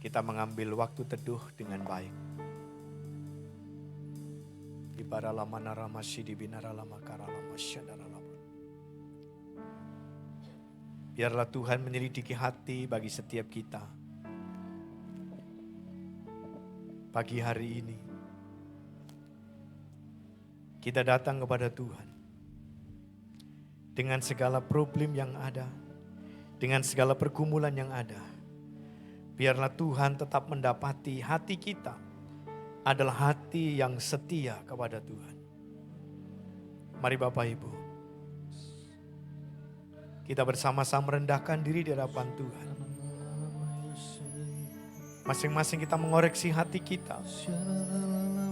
kita mengambil waktu teduh dengan baik. Ibaralama narama sidi binaralama karalama syadaralama. Biarlah Tuhan menyelidiki hati bagi setiap kita. Pagi hari ini kita datang kepada Tuhan dengan segala problem yang ada, dengan segala pergumulan yang ada. Biarlah Tuhan tetap mendapati hati kita adalah hati yang setia kepada Tuhan. Mari Bapak Ibu, kita bersama-sama merendahkan diri di hadapan Tuhan. Masing-masing kita mengoreksi hati kita.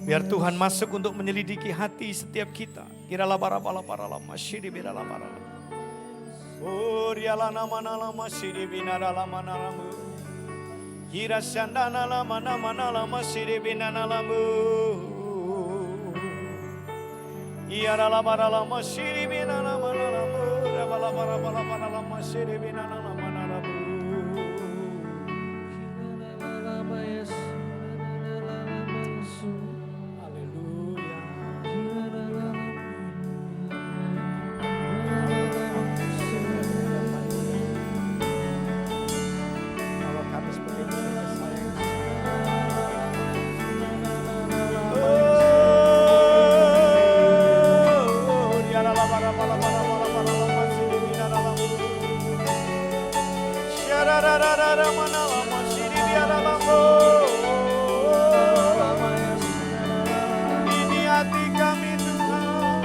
Biar Tuhan masuk untuk menyelidiki hati setiap kita. Kiralah para syidi birala para. Oh riala nama nama syidi binara lama nalamu. Kira sandana lama nama syidi binana lamu. Iara para lama syidi binana lama nalamu. Rabala para lama syidi binana lama nalamu. Ini hati kami Tuhan,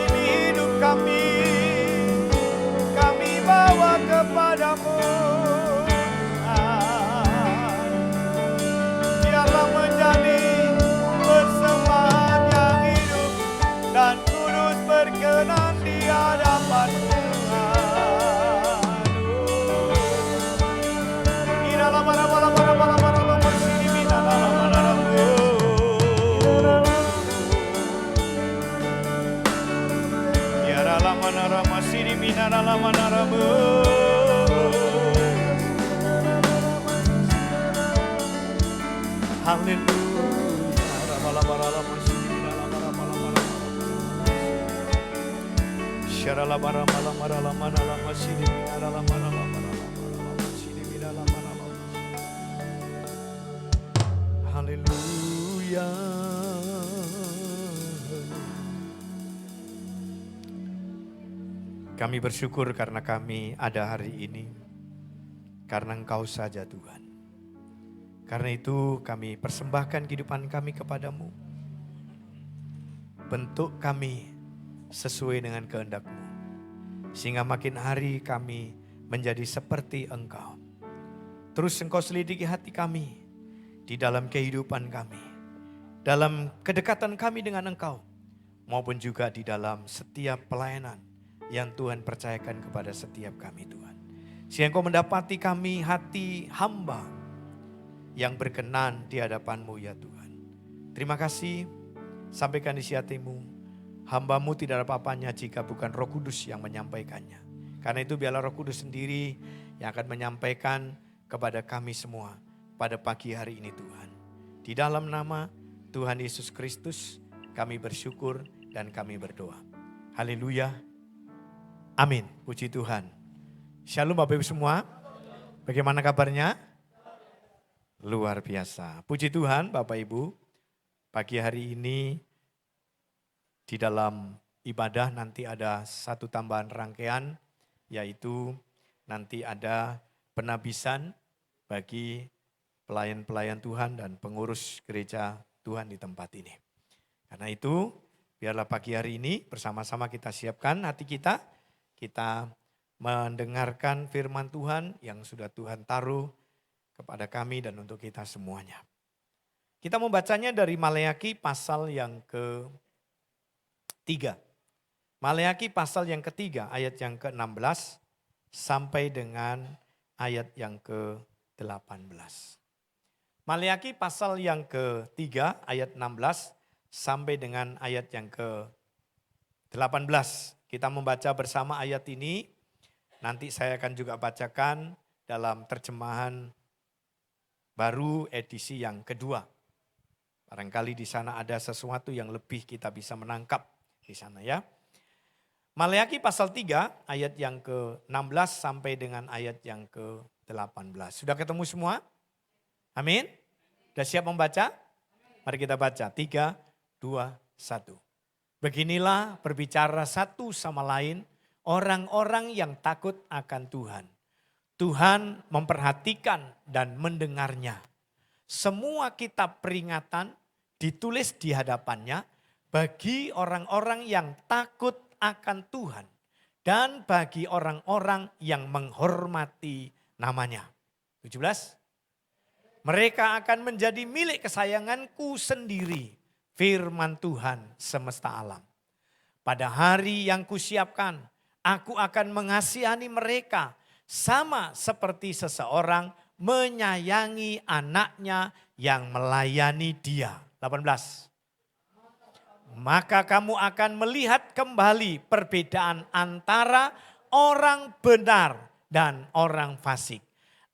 ini hidup kami bawa kepadamu. Biarlah menjadi persembahan yang hidup dan kudus berkenan di hadapan Tuhan. Haleluya. Kami bersyukur karena kami ada hari ini. Karena Engkau saja Tuhan. Karena itu kami persembahkan kehidupan kami kepadamu. Bentuk kami sesuai dengan kehendak-Mu. Sehingga makin hari kami menjadi seperti Engkau. Terus Engkau selidiki hati kami. Di dalam kehidupan kami. Dalam kedekatan kami dengan Engkau. Maupun juga di dalam setiap pelayanan yang Tuhan percayakan kepada setiap kami Tuhan. Sehingga Engkau mendapati kami hati hamba yang berkenan di hadapan-Mu ya Tuhan. Terima kasih, sampaikan isi hati-Mu. Hamba-Mu tidak ada apa-apanya jika bukan Roh Kudus yang menyampaikannya. Karena itu biarlah Roh Kudus sendiri yang akan menyampaikan kepada kami semua pada pagi hari ini Tuhan. Di dalam nama Tuhan Yesus Kristus kami bersyukur dan kami berdoa. Haleluya. Amin, puji Tuhan. Shalom Bapak Ibu semua. Bagaimana kabarnya? Luar biasa. Puji Tuhan Bapak Ibu. Pagi hari ini di dalam ibadah nanti ada satu tambahan rangkaian. Yaitu nanti ada penabisan bagi pelayan-pelayan Tuhan dan pengurus gereja Tuhan di tempat ini. Karena itu biarlah pagi hari ini bersama-sama kita siapkan hati kita. Kita mendengarkan firman Tuhan yang sudah Tuhan taruh kepada kami dan untuk kita semuanya. Kita membacanya dari Maleaki pasal yang ke-3. Maleaki pasal yang ke-3 ayat yang ke-16 sampai dengan ayat yang ke-18. Maleaki pasal yang ke-3 ayat 16 sampai dengan ayat yang ke-18. Kita membaca bersama ayat ini, nanti saya akan juga bacakan dalam terjemahan baru edisi yang kedua. Barangkali di sana ada sesuatu yang lebih kita bisa menangkap di sana ya. Maleakhi pasal 3 ayat yang ke-16 sampai dengan ayat yang ke-18. Sudah ketemu semua? Amin. Sudah siap membaca? Mari kita baca. 3, 2, 1. Beginilah berbicara satu sama lain orang-orang yang takut akan Tuhan. Tuhan memperhatikan dan mendengarnya. Semua kitab peringatan ditulis di hadapannya bagi orang-orang yang takut akan Tuhan dan bagi orang-orang yang menghormati namanya. 17. Mereka akan menjadi milik kesayanganku sendiri, firman Tuhan semesta alam. Pada hari yang kusiapkan, aku akan mengasihani mereka sama seperti seseorang menyayangi anaknya yang melayani dia. 18. Maka kamu akan melihat kembali perbedaan antara orang benar dan orang fasik.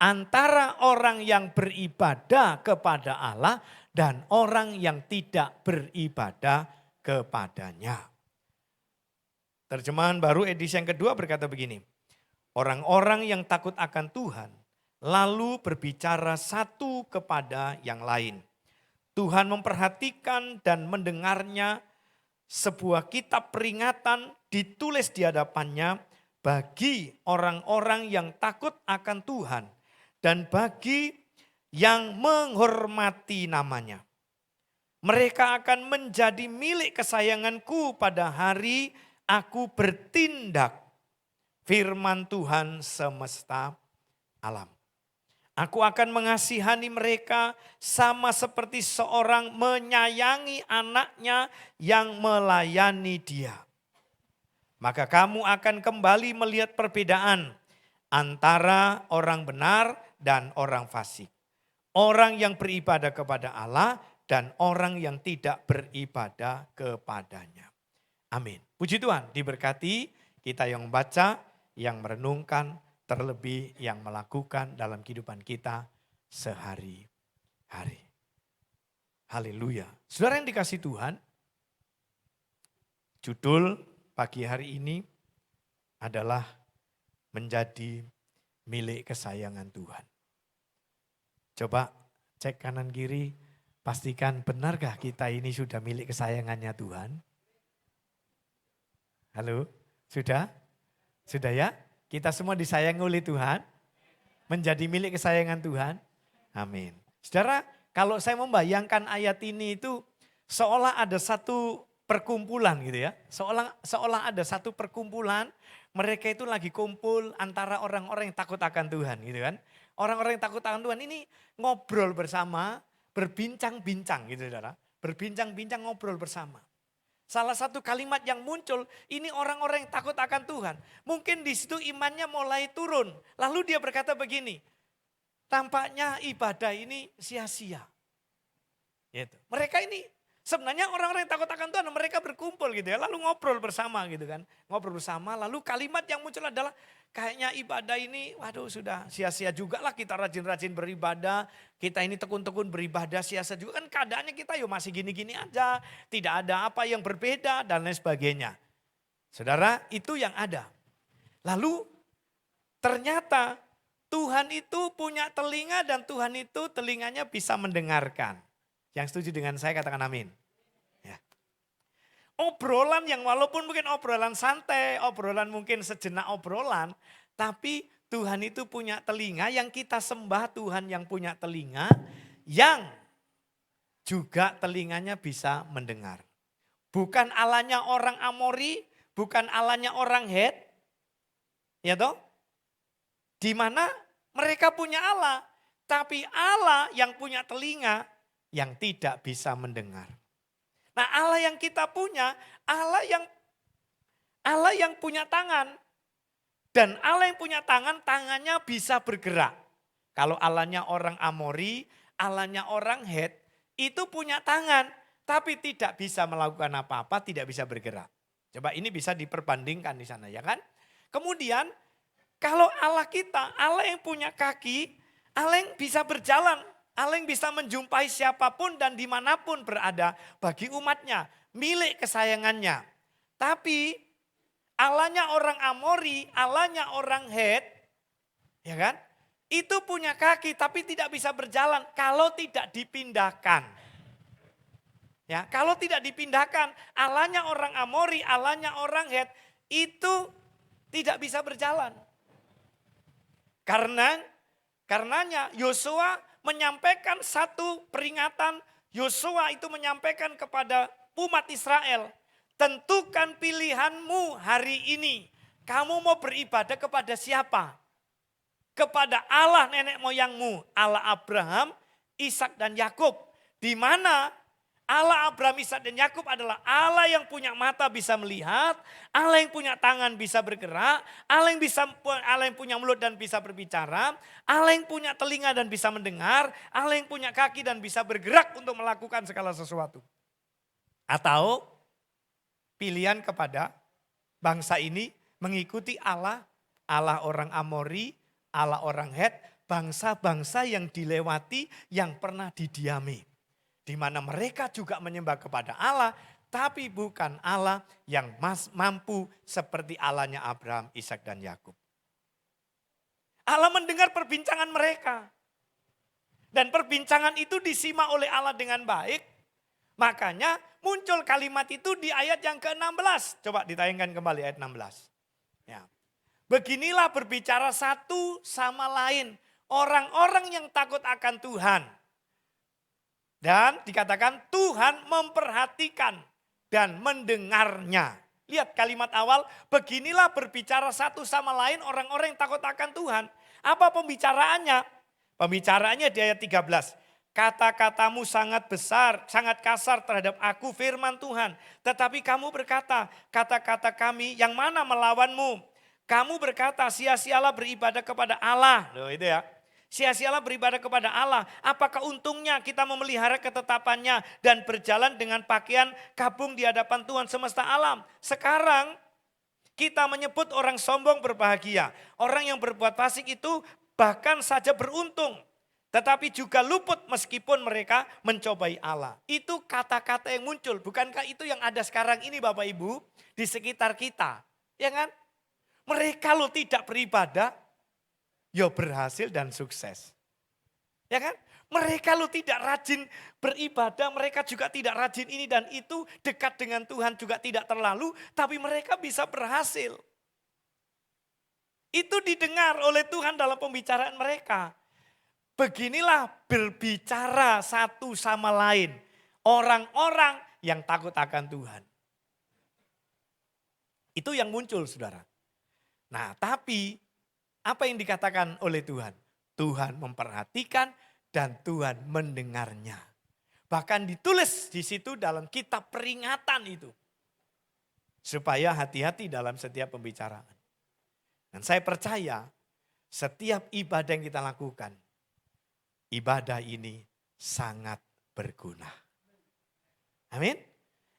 Antara orang yang beribadah kepada Allah dan orang yang tidak beribadah kepadanya. Terjemahan baru edisi yang kedua berkata begini. Orang-orang yang takut akan Tuhan lalu berbicara satu kepada yang lain. Tuhan memperhatikan dan mendengarnya. Sebuah kitab peringatan ditulis di hadapannya bagi orang-orang yang takut akan Tuhan dan bagi yang menghormati namanya. Mereka akan menjadi milik kesayanganku pada hari aku bertindak, firman Tuhan semesta alam. Aku akan mengasihani mereka sama seperti seorang menyayangi anaknya yang melayani dia. Maka kamu akan kembali melihat perbedaan antara orang benar dan orang fasik. Orang yang beribadah kepada Allah dan orang yang tidak beribadah kepadanya. Amin. Puji Tuhan, diberkati kita yang membaca, yang merenungkan, terlebih yang melakukan dalam kehidupan kita sehari-hari. Haleluya. Saudara yang dikasih Tuhan, judul pagi hari ini adalah menjadi milik kesayangan Tuhan. Coba cek kanan kiri, pastikan benarkah kita ini sudah milik kesayangannya Tuhan? Halo, sudah? Sudah ya? Kita semua disayangi oleh Tuhan, menjadi milik kesayangan Tuhan. Amin. Saudara, kalau saya membayangkan ayat ini itu seolah ada satu perkumpulan gitu ya. Seolah ada satu perkumpulan, mereka itu lagi kumpul antara orang-orang yang takut akan Tuhan gitu kan. Orang-orang yang takut akan Tuhan ini ngobrol bersama, berbincang-bincang gitu saudara. Berbincang-bincang ngobrol bersama. Salah satu kalimat yang muncul, ini orang-orang yang takut akan Tuhan. Mungkin di situ imannya mulai turun. Lalu dia berkata begini, tampaknya ibadah ini sia-sia. Gitu. Mereka ini sebenarnya orang-orang yang takut akan Tuhan, mereka berkumpul gitu ya. Lalu ngobrol bersama gitu kan. Ngobrol bersama, lalu kalimat yang muncul adalah kayaknya ibadah ini, waduh sudah sia-sia juga lah kita rajin-rajin beribadah. Kita ini tekun-tekun beribadah sia-sia juga kan keadaannya kita yuk masih gini-gini aja. Tidak ada apa yang berbeda dan lain sebagainya. Saudara itu yang ada. Lalu ternyata Tuhan itu punya telinga dan Tuhan itu telinganya bisa mendengarkan. Yang setuju dengan saya katakan amin. Ya. Obrolan yang walaupun mungkin obrolan santai, obrolan mungkin sejenak obrolan. Tapi Tuhan itu punya telinga yang kita sembah Tuhan yang punya telinga. Yang juga telinganya bisa mendengar. Bukan Allahnya orang Amori, bukan Allahnya orang Het. Ya toh? Di mana mereka punya Allah. Tapi Allah yang punya telinga yang tidak bisa mendengar. Nah Allah yang kita punya, Allah yang punya tangan. Dan Allah yang punya tangan, tangannya bisa bergerak. Kalau Allahnya orang Amori, Allahnya orang Het, itu punya tangan. Tapi tidak bisa melakukan apa-apa, tidak bisa bergerak. Coba ini bisa diperbandingkan di sana ya kan. Kemudian kalau Allah kita, Allah yang punya kaki, Allah yang bisa berjalan. Allah yang bisa menjumpai siapapun dan dimanapun berada bagi umatnya. Milik kesayangannya. Tapi Allahnya orang Amori, Allahnya orang Het, ya kan? Itu punya kaki tapi tidak bisa berjalan kalau tidak dipindahkan. Ya, kalau tidak dipindahkan, Allahnya orang Amori, Allahnya orang Het, itu tidak bisa berjalan. Karenanya Yosua menyampaikan satu peringatan. Yosua itu menyampaikan kepada umat Israel, tentukan pilihanmu hari ini. Kamu mau beribadah kepada siapa? Kepada Allah nenek moyangmu, Allah Abraham, Ishak dan Yakub. Di mana Allah Abraham, Ishak dan Yakub adalah Allah yang punya mata bisa melihat, Allah yang punya tangan bisa bergerak, Allah yang punya mulut dan bisa berbicara, Allah yang punya telinga dan bisa mendengar, Allah yang punya kaki dan bisa bergerak untuk melakukan segala sesuatu. Atau pilihan kepada bangsa ini mengikuti Allah orang Amori, Allah orang Het, bangsa-bangsa yang dilewati, yang pernah didiami. Di mana mereka juga menyembah kepada Allah, tapi bukan Allah yang mampu seperti Allahnya Abraham, Ishak dan Yakub. Allah mendengar perbincangan mereka. Dan perbincangan itu disimak oleh Allah dengan baik. Makanya muncul kalimat itu di ayat yang ke-16. Coba ditayangkan kembali ayat 16. Ya. Beginilah berbicara satu sama lain orang-orang yang takut akan Tuhan. Dan dikatakan Tuhan memperhatikan dan mendengarnya. Lihat kalimat awal, beginilah berbicara satu sama lain orang-orang yang takut akan Tuhan. Apa pembicaraannya? Pembicaraannya di ayat 13. Kata-katamu sangat besar, sangat kasar terhadap aku firman Tuhan. Tetapi kamu berkata, kata-kata kami yang mana melawanmu? Kamu berkata sia-sialah beribadah kepada Allah. Loh itu ya. Sia-sialah beribadah kepada Allah. Apakah untungnya kita memelihara ketetapannya dan berjalan dengan pakaian kabung di hadapan Tuhan semesta alam. Sekarang kita menyebut orang sombong berbahagia. Orang yang berbuat fasik itu bahkan saja beruntung. Tetapi juga luput meskipun mereka mencobai Allah. Itu kata-kata yang muncul. Bukankah itu yang ada sekarang ini Bapak Ibu di sekitar kita? Ya kan? Mereka lo tidak beribadah, ya berhasil dan sukses. Ya kan? Mereka lo tidak rajin beribadah, mereka juga tidak rajin ini dan itu, dekat dengan Tuhan juga tidak terlalu, tapi mereka bisa berhasil. Itu didengar oleh Tuhan dalam pembicaraan mereka. Beginilah berbicara satu sama lain orang-orang yang takut akan Tuhan. Itu yang muncul saudara. Nah tapi apa yang dikatakan oleh Tuhan? Tuhan memperhatikan dan Tuhan mendengarnya. Bahkan ditulis di situ dalam kitab peringatan itu. Supaya hati-hati dalam setiap pembicaraan. Dan saya percaya setiap ibadah yang kita lakukan, ibadah ini sangat berguna. Amin.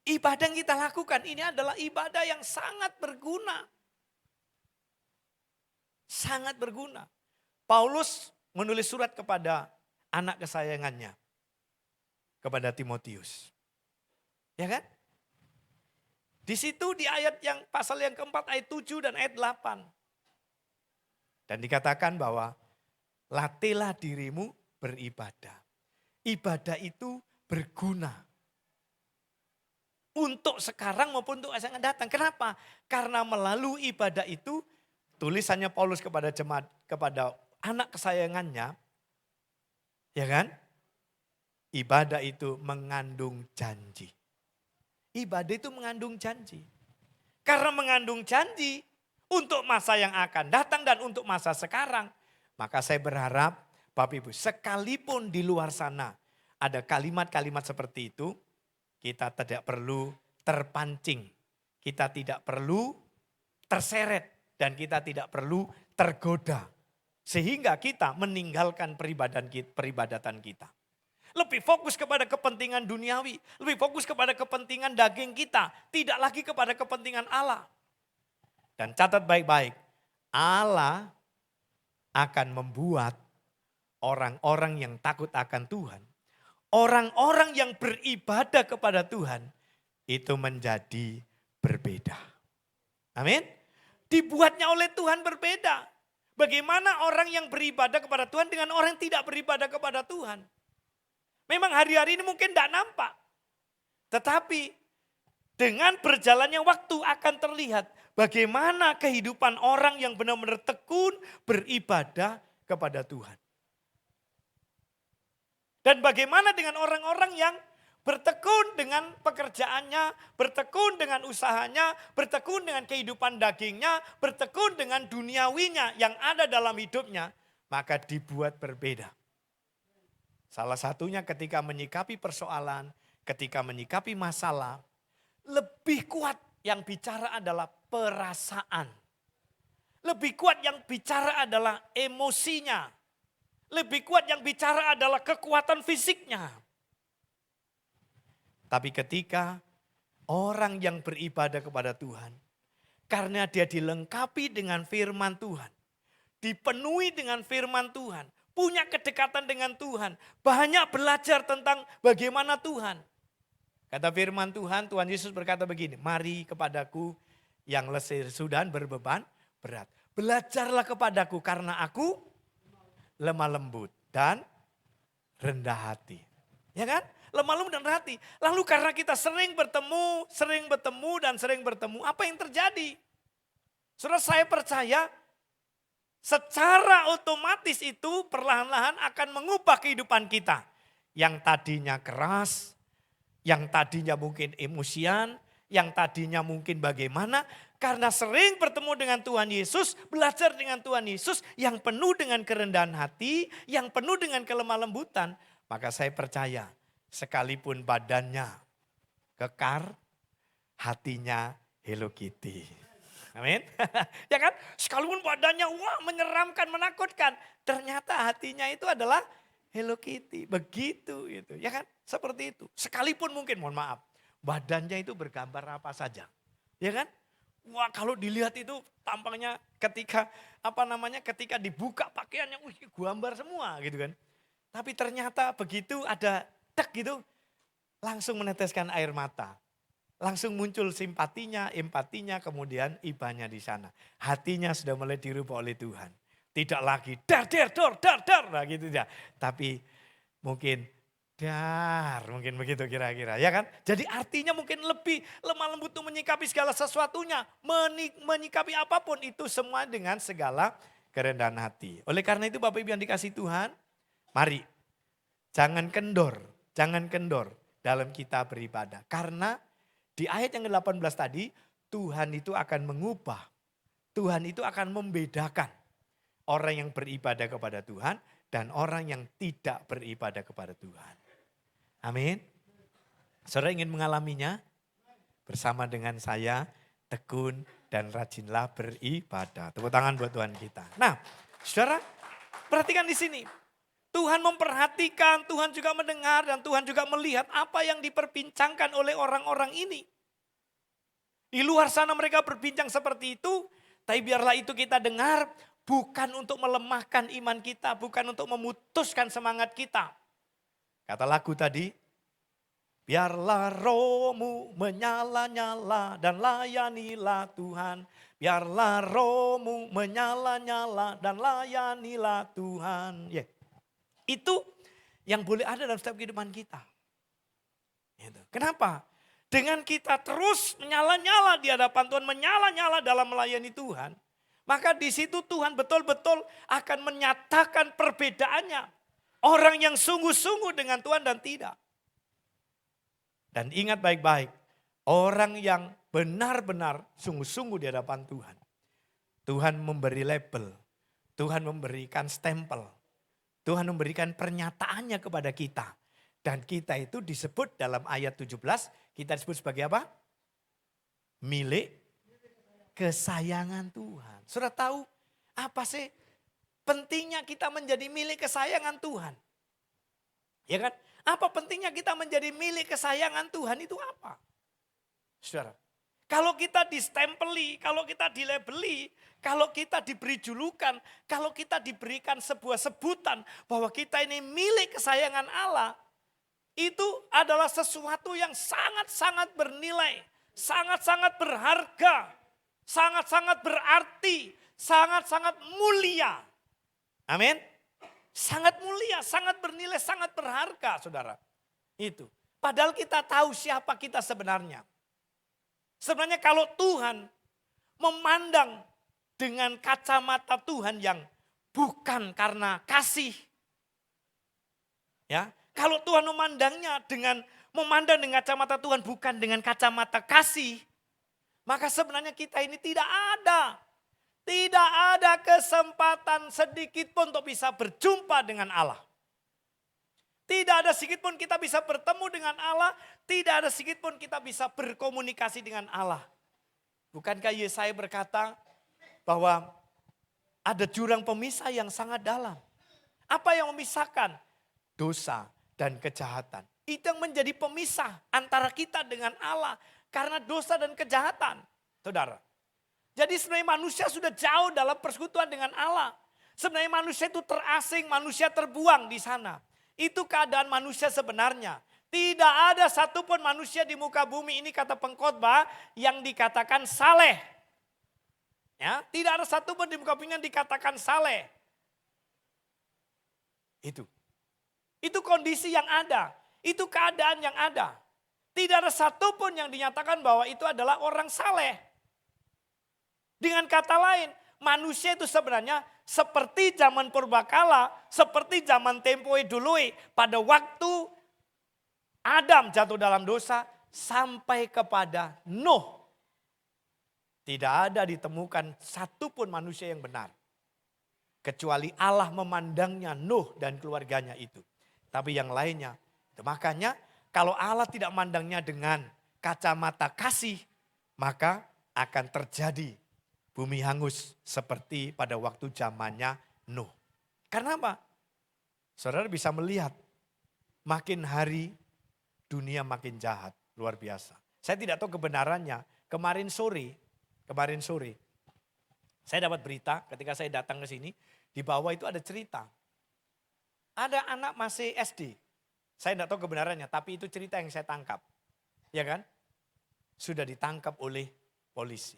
Ibadah yang kita lakukan ini adalah ibadah yang sangat berguna. Sangat berguna. Paulus menulis surat kepada anak kesayangannya. Kepada Timotius. Ya kan? Di situ di ayat yang pasal yang keempat ayat 7 dan ayat 8. Dan dikatakan bahwa latihlah dirimu beribadah. Ibadah itu berguna. Untuk sekarang maupun untuk masa yang akan datang. Kenapa? Karena melalui ibadah itu, tulisannya Paulus kepada jemaat, kepada anak kesayangannya, ya kan? Ibadah itu mengandung janji. Ibadah itu mengandung janji. Karena mengandung janji untuk masa yang akan datang dan untuk masa sekarang. Maka saya berharap Bapak Ibu, sekalipun di luar sana ada kalimat-kalimat seperti itu, kita tidak perlu terpancing. Kita tidak perlu terseret dan kita tidak perlu tergoda. Sehingga kita meninggalkan peribadatan kita. Lebih fokus kepada kepentingan duniawi, lebih fokus kepada kepentingan daging kita, tidak lagi kepada kepentingan Allah. Dan catat baik-baik, Allah akan membuat orang-orang yang takut akan Tuhan, orang-orang yang beribadah kepada Tuhan, itu menjadi berbeda. Amin. Dibuatnya oleh Tuhan berbeda. Bagaimana orang yang beribadah kepada Tuhan dengan orang yang tidak beribadah kepada Tuhan. Memang hari-hari ini mungkin tidak nampak. Tetapi dengan berjalannya waktu akan terlihat bagaimana kehidupan orang yang benar-benar tekun beribadah kepada Tuhan. Dan bagaimana dengan orang-orang yang bertekun dengan pekerjaannya, bertekun dengan usahanya, bertekun dengan kehidupan dagingnya, bertekun dengan duniawinya yang ada dalam hidupnya, maka dibuat berbeda. Salah satunya ketika menyikapi persoalan, ketika menyikapi masalah, lebih kuat yang bicara adalah perasaan. Lebih kuat yang bicara adalah emosinya. Lebih kuat yang bicara adalah kekuatan fisiknya. Tapi ketika orang yang beribadah kepada Tuhan, karena dia dilengkapi dengan firman Tuhan, dipenuhi dengan firman Tuhan, punya kedekatan dengan Tuhan, banyak belajar tentang bagaimana Tuhan. Kata firman Tuhan, Tuhan Yesus berkata begini, mari kepadaku yang letih dan berbeban berat. Belajarlah kepadaku karena aku lemah lembut dan rendah hati. Ya kan? Lemah lembut dan rendah hati. Lalu karena kita sering bertemu, apa yang terjadi? Saudara, saya percaya secara otomatis itu perlahan-lahan akan mengubah kehidupan kita. Yang tadinya keras, yang tadinya mungkin emosian, yang tadinya mungkin bagaimana. Karena sering bertemu dengan Tuhan Yesus, belajar dengan Tuhan Yesus yang penuh dengan kerendahan hati, yang penuh dengan kelemah lembutan. Maka saya percaya sekalipun badannya kekar, hatinya Hello Kitty. Amin. Ya kan? Sekalipun badannya wah menyeramkan, menakutkan. Ternyata hatinya itu adalah Hello Kitty. Begitu itu. Ya kan? Seperti itu. Sekalipun mungkin mohon maaf. Badannya itu bergambar apa saja. Ya kan? Wah kalau dilihat itu tampaknya ketika ketika dibuka pakaiannya gambar semua gitu kan. Tapi ternyata begitu ada tek gitu langsung meneteskan air mata. Langsung muncul simpatinya, empatinya, kemudian ibanya di sana. Hatinya sudah mulai dirubah oleh Tuhan. Tidak lagi dar, nah gitu ya. Tapi mungkin mungkin begitu kira-kira ya kan. Jadi artinya mungkin lebih lemah lembut untuk menyikapi segala sesuatunya. Menyikapi apapun itu semua dengan segala kerendahan hati. Oleh karena itu Bapak Ibu yang dikasih Tuhan, mari jangan kendor dalam kita beribadah. Karena di ayat yang ke-18 tadi, Tuhan itu akan mengubah. Tuhan itu akan membedakan orang yang beribadah kepada Tuhan dan orang yang tidak beribadah kepada Tuhan. Amin. Saudara ingin mengalaminya? Bersama dengan saya, tekun dan rajinlah beribadah. Tepuk tangan buat Tuhan kita. Nah, saudara, perhatikan di sini. Tuhan memperhatikan, Tuhan juga mendengar dan Tuhan juga melihat apa yang diperbincangkan oleh orang-orang ini. Di luar sana mereka berbincang seperti itu, tapi biarlah itu kita dengar bukan untuk melemahkan iman kita, bukan untuk memutuskan semangat kita. Kata lagu tadi, biarlah rohmu menyala-nyala dan layanilah Tuhan. Biarlah rohmu menyala-nyala dan layanilah Tuhan. Itu yang boleh ada dalam setiap kehidupan kita. Kenapa? Dengan kita terus menyala-nyala di hadapan Tuhan, menyala-nyala dalam melayani Tuhan, maka di situ Tuhan betul-betul akan menyatakan perbedaannya. Orang yang sungguh-sungguh dengan Tuhan dan tidak. Dan ingat baik-baik, orang yang benar-benar sungguh-sungguh di hadapan Tuhan. Tuhan memberi label, Tuhan memberikan stempel. Tuhan memberikan pernyataannya kepada kita. Dan kita itu disebut dalam ayat 17, kita disebut sebagai apa? Milik kesayangan Tuhan. Sudah tahu apa sih pentingnya kita menjadi milik kesayangan Tuhan? Ya kan? Apa pentingnya kita menjadi milik kesayangan Tuhan itu apa? Saudara, Kalau kita distempeli, kalau kita dilabeli, kalau kita diberi julukan, kalau kita diberikan sebuah sebutan bahwa kita ini milik kesayangan Allah, itu adalah sesuatu yang sangat-sangat bernilai, sangat-sangat berharga, sangat-sangat berarti, sangat-sangat mulia. Amin. Sangat mulia, sangat bernilai, sangat berharga, saudara. Itu. Padahal kita tahu siapa kita sebenarnya. Sebenarnya kalau Tuhan memandang dengan kacamata Tuhan yang bukan karena kasih. Ya, kalau Tuhan memandang dengan kacamata Tuhan bukan dengan kacamata kasih, maka sebenarnya kita ini tidak ada kesempatan sedikit pun untuk bisa berjumpa dengan Allah. Tidak ada sedikit pun kita bisa bertemu dengan Allah. Tidak ada sedikit pun kita bisa berkomunikasi dengan Allah. Bukankah Yesaya berkata bahwa ada jurang pemisah yang sangat dalam. Apa yang memisahkan? Dosa dan kejahatan. Itu yang menjadi pemisah antara kita dengan Allah. Karena dosa dan kejahatan. Saudara. Jadi sebenarnya manusia sudah jauh dalam persekutuan dengan Allah. Sebenarnya manusia itu terasing, manusia terbuang di sana. Itu keadaan manusia sebenarnya. Tidak ada satupun manusia di muka bumi ini kata pengkhotbah yang dikatakan saleh. Ya, tidak ada satupun di muka bumi yang dikatakan saleh. Itu kondisi yang ada. Itu keadaan yang ada. Tidak ada satupun yang dinyatakan bahwa itu adalah orang saleh. Dengan kata lain, manusia itu sebenarnya seperti zaman purbakala, seperti zaman tempoe dulu, pada waktu Adam jatuh dalam dosa sampai kepada Nuh. Tidak ada ditemukan satupun manusia yang benar. Kecuali Allah memandangnya Nuh dan keluarganya itu. Tapi yang lainnya, makanya kalau Allah tidak memandangnya dengan kacamata kasih, maka akan terjadi bumi hangus seperti pada waktu zamannya Nuh. Karena apa? Saudara bisa melihat makin hari dunia makin jahat, luar biasa. Saya tidak tahu kebenarannya. Kemarin sore saya dapat berita ketika saya datang ke sini, di bawah itu ada cerita. Ada anak masih SD. Saya tidak tahu kebenarannya, tapi itu cerita yang saya tangkap. Ya kan? Sudah ditangkap oleh polisi.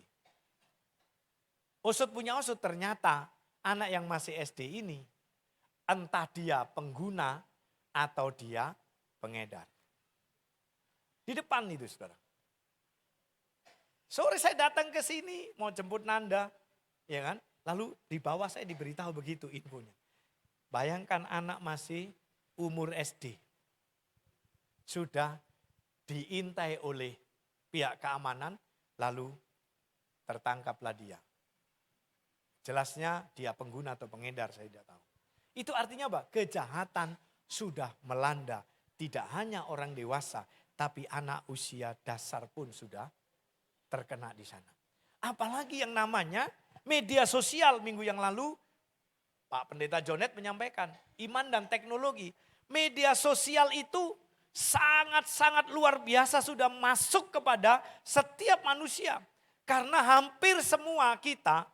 Usut punya usut, ternyata anak yang masih SD ini entah dia pengguna atau dia pengedar. Di depan itu saudara. Sore saya datang ke sini mau jemput Nanda, ya kan? Lalu di bawah saya diberitahu begitu infonya. Bayangkan anak masih umur SD. Sudah diintai oleh pihak keamanan lalu tertangkaplah dia. Jelasnya dia pengguna atau pengedar, saya tidak tahu. Itu artinya apa? Kejahatan sudah melanda. Tidak hanya orang dewasa, tapi anak usia dasar pun sudah terkena di sana. Apalagi yang namanya media sosial. Minggu yang lalu Pak Pendeta Jonet menyampaikan iman dan teknologi. Media sosial itu sangat-sangat luar biasa sudah masuk kepada setiap manusia. Karena hampir semua kita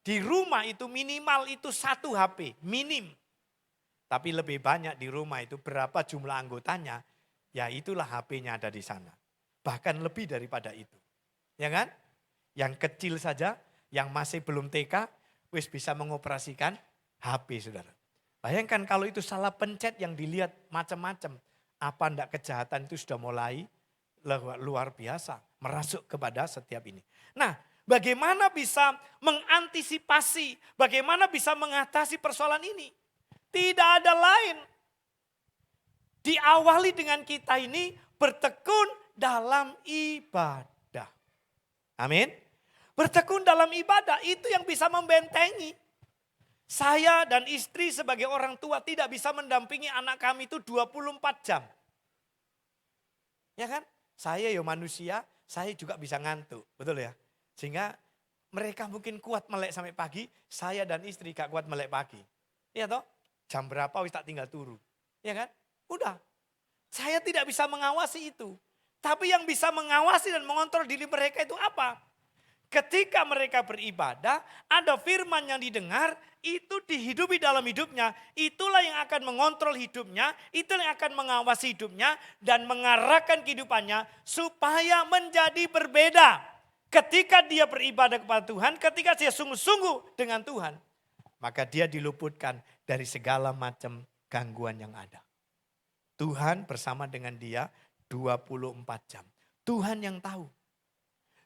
di rumah itu minimal itu 1 HP, minim. Tapi lebih banyak di rumah itu berapa jumlah anggotanya, ya itulah HP-nya ada di sana. Bahkan lebih daripada itu. Ya kan? Yang kecil saja, yang masih belum TK, wis bisa mengoperasikan HP saudara. Bayangkan kalau itu salah pencet yang dilihat macam-macam. Apa enggak kejahatan itu sudah mulai luar biasa. Merasuk kepada setiap ini. Nah, bagaimana bisa mengantisipasi, bagaimana bisa mengatasi persoalan ini? Tidak ada lain. Diawali dengan kita ini bertekun dalam ibadah. Amin. Bertekun dalam ibadah itu yang bisa membentengi. Saya dan istri sebagai orang tua tidak bisa mendampingi anak kami itu 24 jam. Ya kan? Saya ya manusia, saya juga bisa ngantuk. Betul ya? Sehingga mereka mungkin kuat melek sampai pagi, saya dan istri gak kuat melek pagi. Iya toh? Jam berapa wis tak tinggal turu. Ya kan? Udah. Saya tidak bisa mengawasi itu. Tapi yang bisa mengawasi dan mengontrol diri mereka itu apa? Ketika mereka beribadah, ada firman yang didengar, itu dihidupi dalam hidupnya. Itulah yang akan mengontrol hidupnya, itulah yang akan mengawasi hidupnya dan mengarahkan kehidupannya supaya menjadi berbeda. Ketika dia beribadah kepada Tuhan, ketika dia sungguh-sungguh dengan Tuhan, maka dia diluputkan dari segala macam gangguan yang ada. Tuhan bersama dengan dia 24 jam. Tuhan yang tahu.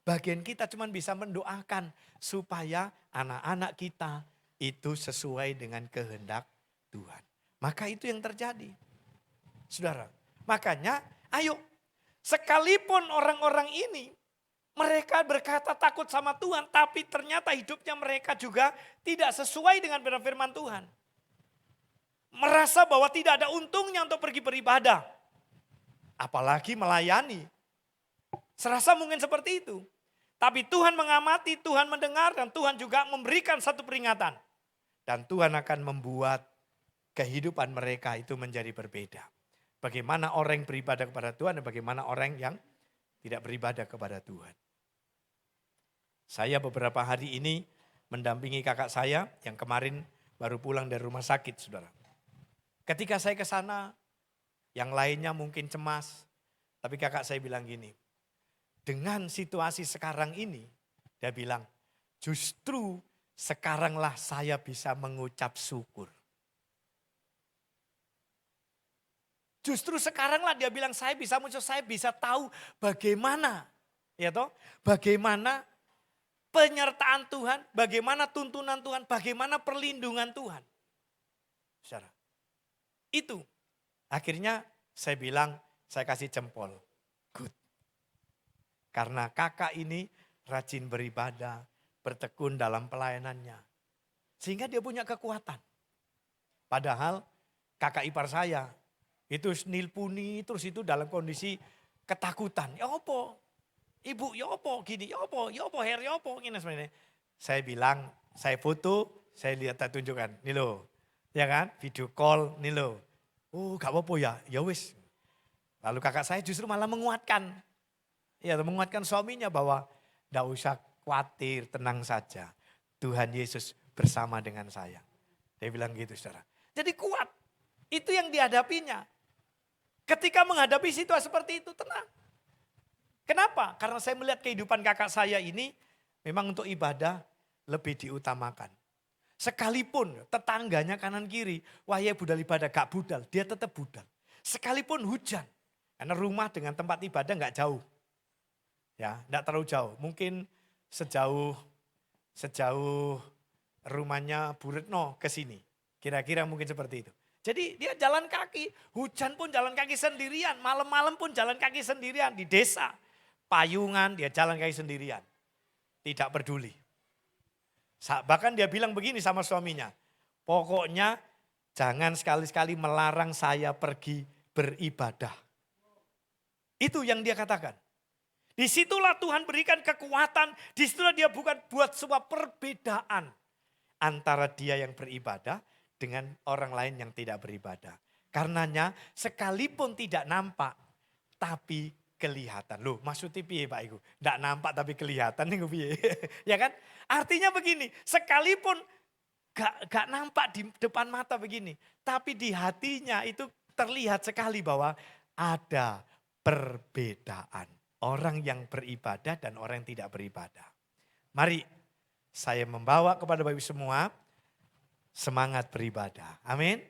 Bagian kita cuma bisa mendoakan supaya anak-anak kita itu sesuai dengan kehendak Tuhan. Maka itu yang terjadi. Saudara, makanya ayo sekalipun orang-orang ini mereka berkata takut sama Tuhan, tapi ternyata hidupnya mereka juga tidak sesuai dengan firman Tuhan. Merasa bahwa tidak ada untungnya untuk pergi beribadah. Apalagi melayani. Serasa mungkin seperti itu. Tapi Tuhan mengamati, Tuhan mendengar, dan Tuhan juga memberikan satu peringatan. Dan Tuhan akan membuat kehidupan mereka itu menjadi berbeda. Bagaimana orang yang beribadah kepada Tuhan dan bagaimana orang yang tidak beribadah kepada Tuhan. Saya beberapa hari ini mendampingi kakak saya yang kemarin baru pulang dari rumah sakit, saudara. Ketika saya ke sana, yang lainnya mungkin cemas. Tapi kakak saya bilang gini, dengan situasi sekarang ini, dia bilang, justru sekaranglah saya bisa mengucap syukur. Justru sekaranglah dia bilang saya bisa tahu bagaimana, ya toh, bagaimana penyertaan Tuhan, bagaimana tuntunan Tuhan, bagaimana perlindungan Tuhan. Saudara, itu akhirnya saya bilang, saya kasih jempol, good. Karena kakak ini rajin beribadah, bertekun dalam pelayanannya. Sehingga dia punya kekuatan. Padahal kakak ipar saya itu nilpuni terus itu dalam kondisi ketakutan. Ya apa? Ibu ya apa gini, ya apa her, ya apa gini sebenarnya. Saya bilang, saya foto, saya lihat tunjukkan. Nih loh, ya kan? Video call, nih loh. Oh gak apa-apa ya, ya wis. Lalu kakak saya justru malah menguatkan. Ya, menguatkan suaminya bahwa tidak usah khawatir, tenang saja. Tuhan Yesus bersama dengan saya. Dia bilang gitu, saudara. Jadi kuat. Itu yang dihadapinya. Ketika menghadapi situasi seperti itu, tenang. Kenapa? Karena saya melihat kehidupan kakak saya ini memang untuk ibadah lebih diutamakan. Sekalipun tetangganya kanan kiri, wah ya budal ibadah, gak budal, dia tetap budal. Sekalipun hujan, karena rumah dengan tempat ibadah gak jauh. Ya, enggak terlalu jauh. Mungkin sejauh rumahnya Bu Retno ke sini. Kira-kira mungkin seperti itu. Jadi dia jalan kaki, hujan pun jalan kaki sendirian, malam-malam pun jalan kaki sendirian di desa. Payungan dia jalan kaki sendirian. Tidak peduli. Bahkan dia bilang begini sama suaminya. Pokoknya jangan sekali-sekali melarang saya pergi beribadah. Itu yang dia katakan. Disitulah Tuhan berikan kekuatan, disitulah dia bukan buat sebuah perbedaan antara dia yang beribadah dengan orang lain yang tidak beribadah. Karenanya sekalipun tidak nampak tapi kelihatan. Loh maksudnya piye Pak Iku? Tidak nampak tapi kelihatan nih piye. Ya kan? Artinya begini, sekalipun gak nampak di depan mata begini. Tapi di hatinya itu terlihat sekali bahwa ada perbedaan. Orang yang beribadah dan orang yang tidak beribadah. Mari saya membawa kepada Bapak Ibu semua semangat beribadah. Amin.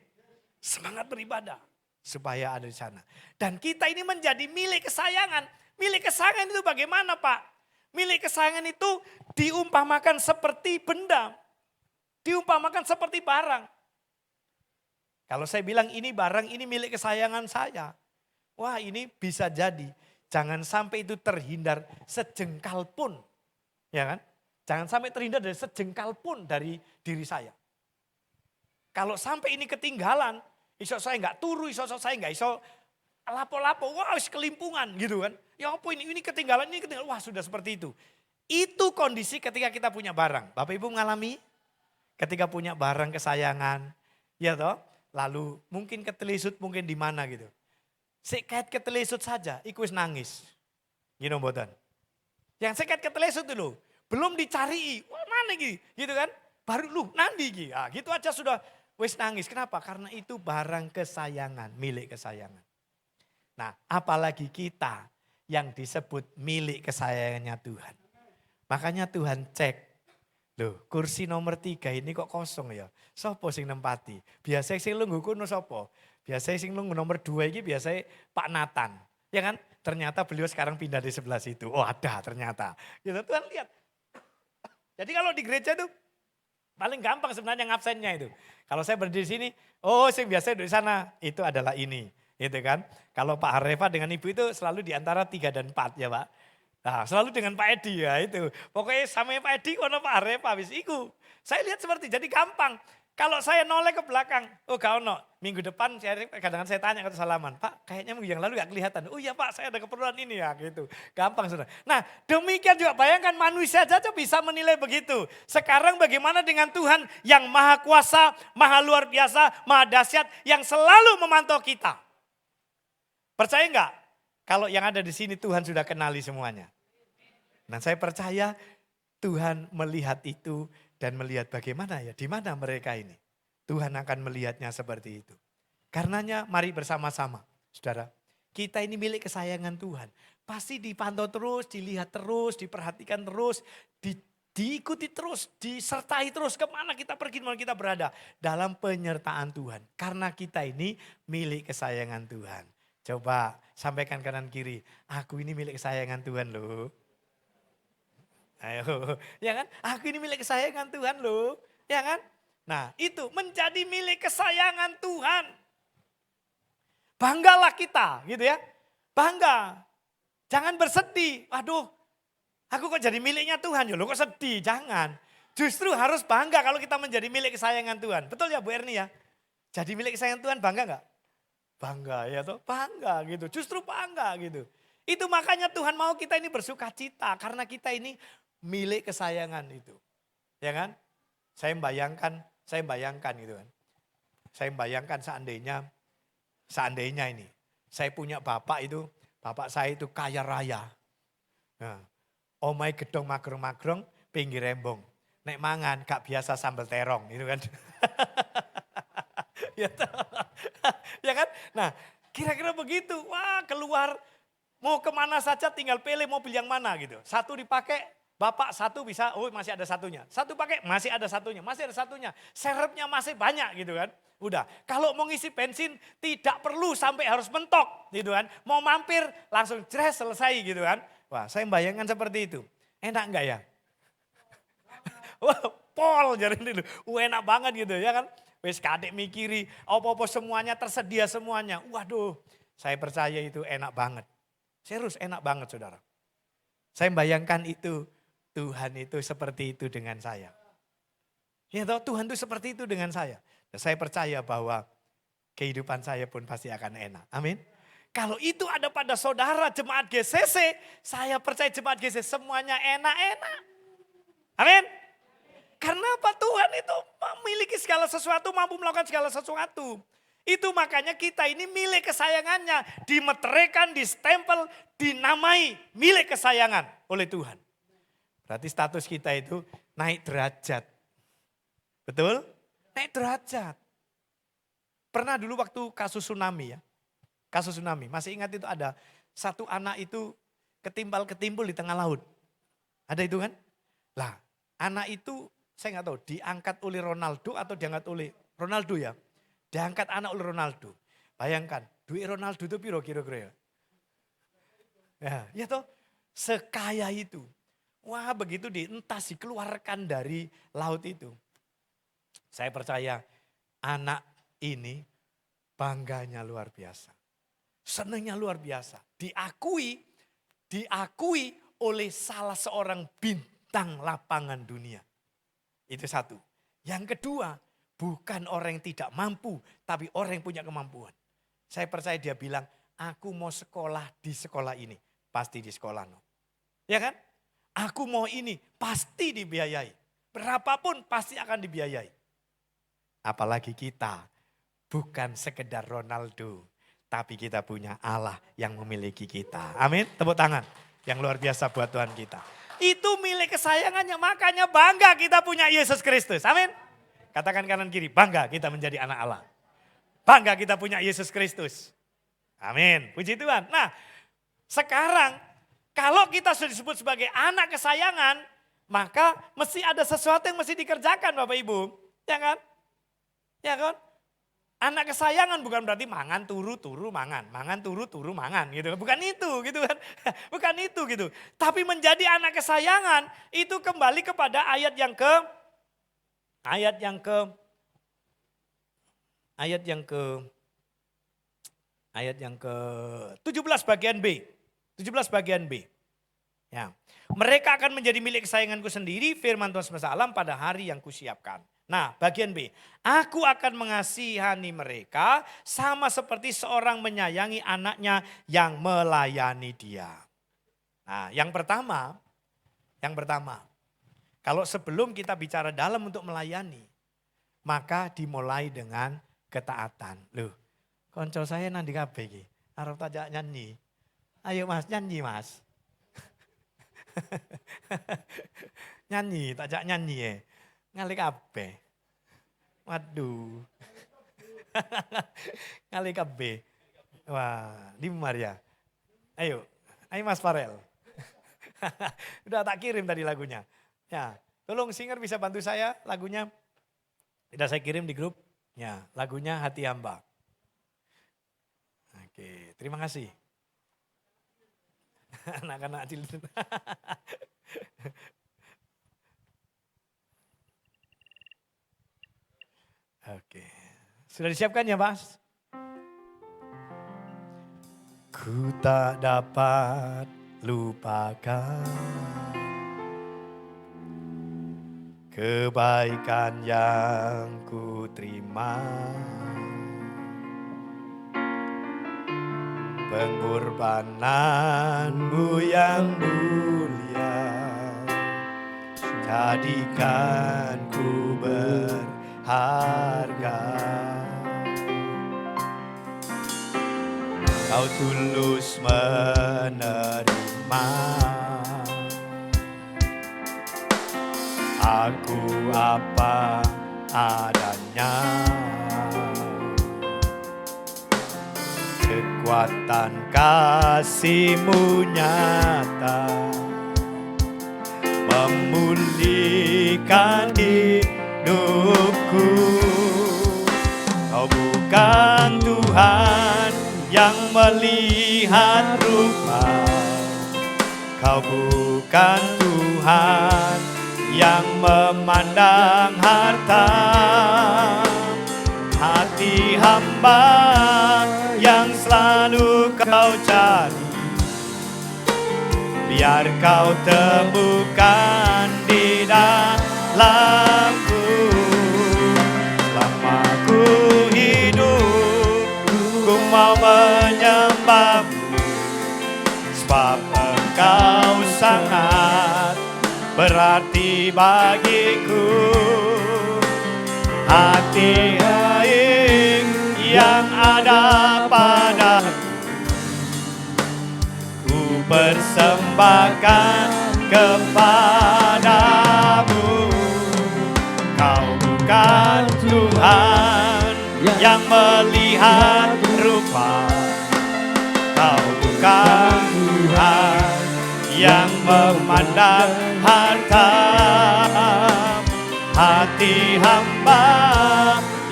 Semangat beribadah supaya ada di sana. Dan kita ini menjadi milik kesayangan. Milik kesayangan itu bagaimana Pak? Milik kesayangan itu diumpamakan seperti benda. Diumpamakan seperti barang. Kalau saya bilang ini barang, ini milik kesayangan saya. Wah ini bisa jadi. Jangan sampai itu terhindar sejengkal pun. Ya kan? Jangan sampai terhindar dari sejengkal pun dari diri saya. Kalau sampai ini ketinggalan, iso saya nggak turu, iso saya nggak iso lapo-lapo, wah harus kelimpungan gitu kan. Ya apa ini ketinggalan, wah sudah seperti itu. Itu kondisi ketika kita punya barang. Bapak Ibu mengalami ketika punya barang kesayangan, ya toh, lalu mungkin ketelisut mungkin di mana gitu. Sekait ketelisut saja, iku wis nangis. Gini mboten. Yang seket ketelesut dulu. Belum dicari. Wah mana gitu kan. Baru lu nanti gitu. Nah, gitu aja sudah wis nangis. Kenapa? Karena itu barang kesayangan, milik kesayangan. Nah apalagi kita yang disebut milik kesayangannya Tuhan. Makanya Tuhan cek. Loh kursi nomor 3 ini kok kosong ya. Sopo sing nempati? Biasanya sing lungguh kuno sopo? Biasanya sing lungguh nomor 2 ini biasanya Pak Nathan. Ya kan? Ternyata beliau sekarang pindah di sebelah situ. Oh ada ternyata. Gitu Tuhan lihat. Jadi kalau di gereja itu paling gampang sebenarnya ngabsennya itu. Kalau saya berdiri di sini, oh sing biasa di sana itu adalah ini. Gitu kan. Kalau Pak Areva dengan Ibu itu selalu di antara 3 dan 4 ya Pak. Nah, selalu dengan Pak Edi ya itu. Pokoknya sama Pak Edi kono Pak Areva habis iku. Saya lihat seperti jadi gampang. Kalau saya noleh ke belakang, oh gak ono. Minggu depan kadang-kadang saya tanya ke salaman, Pak kayaknya minggu yang lalu gak kelihatan. Oh iya Pak saya ada keperluan ini ya gitu. Gampang sudah. Nah demikian juga bayangkan manusia saja bisa menilai begitu. Sekarang bagaimana dengan Tuhan yang maha kuasa, maha luar biasa, maha dahsyat. Yang selalu memantau kita. Percaya enggak? Kalau yang ada di sini Tuhan sudah kenali semuanya. Nah saya percaya Tuhan melihat itu dan melihat bagaimana ya, di mana mereka ini. Tuhan akan melihatnya seperti itu. Karenanya mari bersama-sama, saudara. Kita ini milik kesayangan Tuhan. Pasti dipantau terus, dilihat terus, diperhatikan terus, diikuti terus, disertai terus kemana kita pergi, kemana kita berada. Dalam penyertaan Tuhan. Karena kita ini milik kesayangan Tuhan. Coba sampaikan kanan kiri, aku ini milik kesayangan Tuhan loh. Ayo, ya kan? Aku ini milik kesayangan Tuhan loh, ya kan? Nah itu menjadi milik kesayangan Tuhan. Banggalah kita gitu ya, bangga. Jangan bersedih, aduh aku kok jadi miliknya Tuhan ya loh kok sedih, jangan. Justru harus bangga kalau kita menjadi milik kesayangan Tuhan. Betul ya Bu Erni ya? Jadi milik kesayangan Tuhan bangga gak? Bangga ya toh, bangga gitu, justru bangga gitu. Itu makanya Tuhan mau kita ini bersuka cita karena kita ini milik kesayangan itu. Ya kan? Saya bayangkan gitu kan. Saya bayangkan seandainya ini. Saya punya bapak saya itu kaya raya. Nah, omai gedong magrong-magrong pinggir rembong. Nek mangan gak biasa sambal terong gitu kan. Ya kan? Nah kira-kira begitu. Wah keluar mau kemana saja tinggal pilih mobil yang mana gitu. Satu dipakai. Bapak satu bisa, oh masih ada satunya. Satu pakai, masih ada satunya, masih ada satunya. Serepnya masih banyak gitu kan. Udah, kalau mau ngisi bensin tidak perlu sampai harus mentok gitu kan. Mau mampir langsung jres selesai gitu kan. Wah saya bayangkan seperti itu. Enak enggak ya? Wah pol jadi dulu, enak banget gitu ya kan. Wis kadek mikiri, apa-apa semuanya tersedia semuanya. Waduh, saya percaya itu enak banget. Serius enak banget saudara. Saya bayangkan itu. Tuhan itu seperti itu dengan saya. Ya toh, Tuhan itu seperti itu dengan saya. Dan saya percaya bahwa kehidupan saya pun pasti akan enak. Amin. Kalau itu ada pada saudara jemaat GCC, saya percaya jemaat GCC semuanya enak-enak. Amin. Karena apa? Tuhan itu memiliki segala sesuatu, mampu melakukan segala sesuatu. Itu makanya kita ini milik kesayangannya. Dimeteraikan, distempel, dinamai milik kesayangan oleh Tuhan. Berarti status kita itu naik derajat. Betul? Naik derajat. Pernah dulu waktu kasus tsunami ya. Kasus tsunami. Masih ingat itu ada satu anak itu ketimbul di tengah laut. Ada itu kan? Lah anak itu saya nggak tahu diangkat oleh Ronaldo atau diangkat oleh Ronaldo ya. Diangkat anak oleh Ronaldo. Bayangkan duit Ronaldo itu piro kira-kira ya. Ya toh sekaya itu. Wah begitu dientas dikeluarkan dari laut itu. Saya percaya anak ini bangganya luar biasa. Senangnya luar biasa. Diakui oleh salah seorang bintang lapangan dunia. Itu satu. Yang kedua bukan orang yang tidak mampu tapi orang yang punya kemampuan. Saya percaya dia bilang aku mau sekolah di sekolah ini. Pasti di sekolah no. Ya kan? Aku mau ini, pasti dibiayai. Berapapun pasti akan dibiayai. Apalagi kita bukan sekedar Ronaldo. Tapi kita punya Allah yang memiliki kita. Amin, tepuk tangan. yang luar biasa buat Tuhan kita. Itu milik kesayangannya, makanya bangga kita punya Yesus Kristus. Amin. Katakan kanan kiri, bangga kita menjadi anak Allah. Bangga kita punya Yesus Kristus. Amin, puji Tuhan. Nah, sekarang kalau kita sudah disebut sebagai anak kesayangan, maka mesti ada sesuatu yang mesti dikerjakan Bapak Ibu. Ya kan? Ya kan? Anak kesayangan bukan berarti mangan turu mangan, mangan turu mangan gitu. Bukan itu gitu kan. Bukan itu gitu. Tapi menjadi anak kesayangan itu kembali kepada ayat yang ke 17 bagian B. 17 bagian B. Ya. Mereka akan menjadi milik kesayanganku sendiri, firman Tuhan semesta alam pada hari yang kusiapkan. Nah, bagian B. Aku akan mengasihani mereka sama seperti seorang menyayangi anaknya yang melayani dia. Nah, yang pertama, kalau sebelum kita bicara dalam untuk melayani, maka dimulai dengan ketaatan. Loh, konco saya nanti kabeh iki, arep tajak nyanyi. Ayo Mas, nyanyi Mas. Nyanyi, tajak nyanyi ya. Ngali kabeh. Waduh. Ngali kabeh. Wah, Limar ya. Ayo Mas Farel. Udah tak kirim tadi lagunya. Ya, tolong singer bisa bantu saya lagunya. Sudah saya kirim di grup. Ya, lagunya Hati Hamba. Oke, terima kasih. Anak-anak cilik. Oke, sudah disiapkan ya Mas? Ku tak dapat lupakan kebaikan yang ku terima, pengorbananmu yang mulia, jadikan ku berharga. Kau tulus menerima aku apa adanya, kekuatan kasih-Mu nyata memulihkan hidupku. Kau bukan Tuhan yang melihat rupa, Kau bukan Tuhan yang memandang harta. Hati hamba yang selalu Kau cari, biar Kau temukan di dalamku. Selama ku hidup, ku mau menyembah-Mu, sebab Engkau sangat berarti bagiku. Hati aing yang ada padaku, ku persembahkan kepadamu. Kau bukan Tuhan yang melihat rupa, Kau bukan Tuhan yang memandang harta. Hati hamba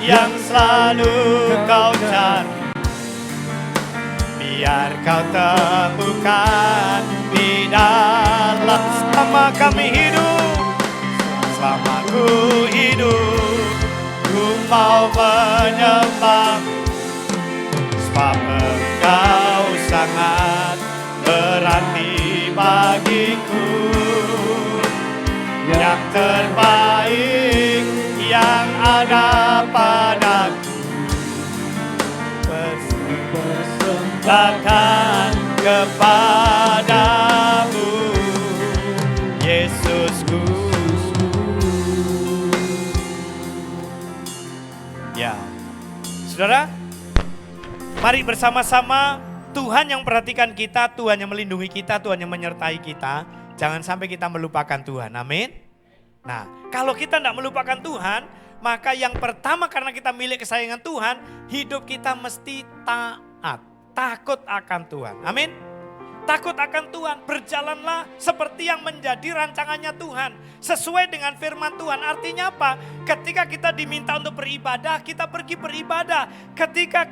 yang selalu Kau cari, biar Kau temukan di dalam. Selama kami hidup, selama ku hidup, ku mau menyembah, sebab Engkau sangat berarti bagiku. Yang terbaik yang ada padaku, persembahkan kepadamu, Yesusku. Ya, saudara, mari bersama-sama Tuhan yang perhatikan kita, Tuhan yang melindungi kita, Tuhan yang menyertai kita. Jangan sampai kita melupakan Tuhan, amin. Nah, kalau kita tidak melupakan Tuhan, maka yang pertama karena kita milik kesayangan Tuhan, hidup kita mesti taat, takut akan Tuhan, amin. Takut akan Tuhan, berjalanlah seperti yang menjadi rancangannya Tuhan. Sesuai dengan firman Tuhan, artinya apa? Ketika kita diminta untuk beribadah, kita pergi beribadah. Ketika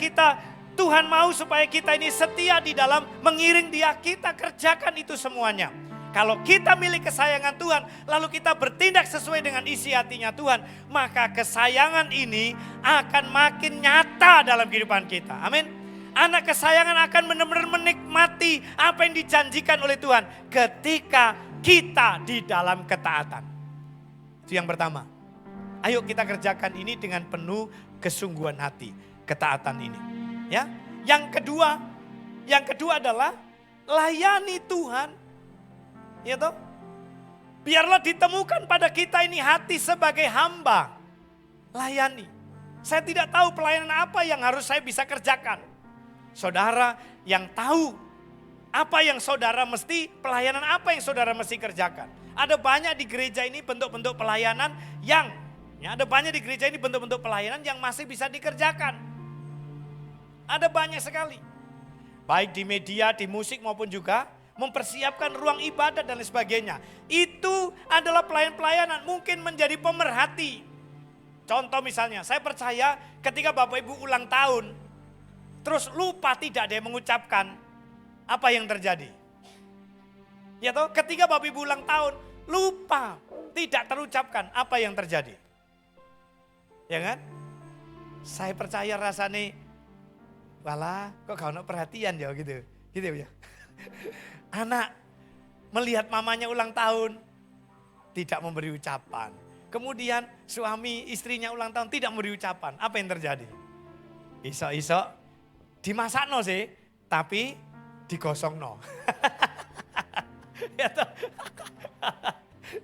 Tuhan mau supaya kita ini setia di dalam mengiring Dia, kita kerjakan itu semuanya. Kalau kita milik kesayangan Tuhan, lalu kita bertindak sesuai dengan isi hatinya Tuhan, maka kesayangan ini akan makin nyata dalam kehidupan kita. Amin. Anak kesayangan akan benar-benar menikmati apa yang dijanjikan oleh Tuhan ketika kita di dalam ketaatan. Itu yang pertama. Ayo kita kerjakan ini dengan penuh kesungguhan hati, ketaatan ini. Ya. Yang kedua adalah layani Tuhan. Ya toh? Biarlah ditemukan pada kita ini hati sebagai hamba. Layani. Saya tidak tahu pelayanan apa yang harus saya bisa kerjakan. Saudara yang tahu apa yang saudara mesti, pelayanan apa yang saudara mesti kerjakan. Ada banyak di gereja ini bentuk-bentuk pelayanan yang masih bisa dikerjakan. Ada banyak sekali. Baik di media, di musik maupun juga mempersiapkan ruang ibadah dan lain sebagainya. Itu adalah pelayanan mungkin menjadi pemerhati. Contoh misalnya, saya percaya ketika Bapak Ibu ulang tahun, terus lupa tidak ada yang mengucapkan, apa yang terjadi? Ya toh, ketika Bapak Ibu ulang tahun, lupa tidak terucapkan, apa yang terjadi? Ya kan? Saya percaya rasanya, walah kok gak ada perhatian ya gitu. Gitu ya. Anak melihat mamanya ulang tahun, tidak memberi ucapan. Kemudian suami istrinya ulang tahun tidak memberi ucapan, apa yang terjadi? Isok-isok dimasakno sih, tapi digosongno. Ya toh.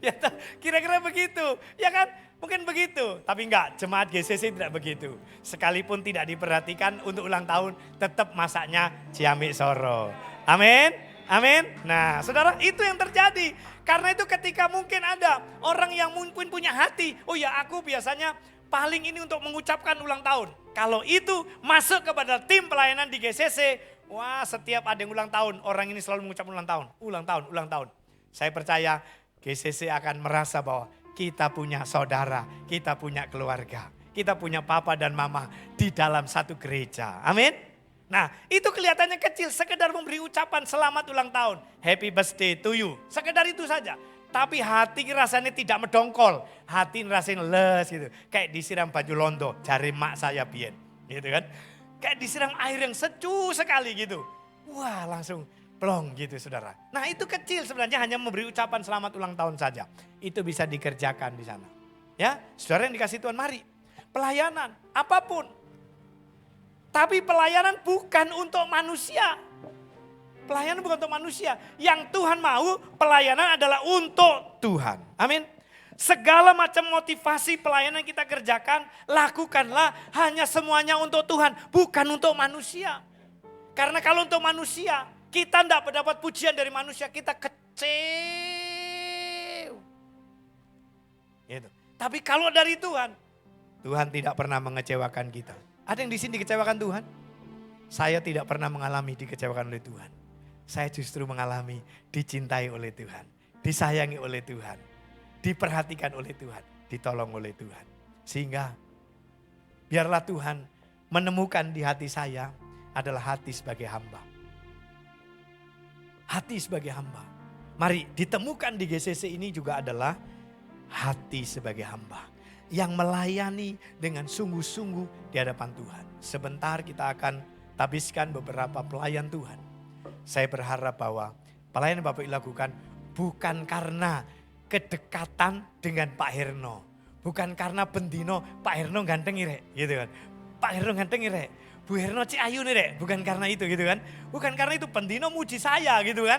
Ya toh, kira-kira begitu. Ya kan? Mungkin begitu. Tapi enggak, jemaat GCC tidak begitu. Sekalipun tidak diperhatikan untuk ulang tahun, tetap masaknya ciamik soro. Amin. Amin. Nah, saudara, itu yang terjadi. Karena itu ketika mungkin ada orang yang mungkin punya hati, oh ya aku biasanya paling ini untuk mengucapkan ulang tahun. Kalau itu masuk kepada tim pelayanan di GCC, wah setiap ada yang ulang tahun, orang ini selalu mengucapkan ulang tahun. Saya percaya GCC akan merasa bahwa kita punya saudara, kita punya keluarga, kita punya papa dan mama di dalam satu gereja. Amin. Nah itu kelihatannya kecil, sekedar memberi ucapan selamat ulang tahun, happy birthday to you, sekedar itu saja. Tapi hati rasanya tidak mendongkol, hati rasanya les gitu. Kayak disiram baju londo, jari mak saya bien, gitu kan. Kayak disiram air yang sejuk sekali gitu. Wah langsung plong gitu saudara. Nah itu kecil sebenarnya, hanya memberi ucapan selamat ulang tahun saja. Itu bisa dikerjakan di sana. Ya, saudara yang dikasih Tuhan, mari. Pelayanan, apapun. Tapi pelayanan bukan untuk manusia. Pelayanan bukan untuk manusia. Yang Tuhan mau, pelayanan adalah untuk Tuhan. Amin. Segala macam motivasi pelayanan kita kerjakan, lakukanlah hanya semuanya untuk Tuhan, bukan untuk manusia. Karena kalau untuk manusia, kita tidak mendapat pujian dari manusia, kita kecew. Gitu. Tapi kalau dari Tuhan, Tuhan tidak pernah mengecewakan kita. Ada yang di sini dikecewakan Tuhan? Saya tidak pernah mengalami dikecewakan oleh Tuhan. Saya justru mengalami dicintai oleh Tuhan, disayangi oleh Tuhan, diperhatikan oleh Tuhan, ditolong oleh Tuhan. Sehingga biarlah Tuhan menemukan di hati saya adalah hati sebagai hamba. Hati sebagai hamba. Mari ditemukan di GCC ini juga adalah hati sebagai hamba. Yang melayani dengan sungguh-sungguh di hadapan Tuhan. Sebentar kita akan tabiskan beberapa pelayan Tuhan. Saya berharap bahwa pelayanan Bapak lakukan bukan karena kedekatan dengan Pak Herno. Bukan karena bendino Pak Herno ganteng irek gitu kan. Pak Herno ganteng irek, Bu Herno Ci Ayu nih rek. Bukan karena itu gitu kan. Bukan karena itu bendino muji saya gitu kan.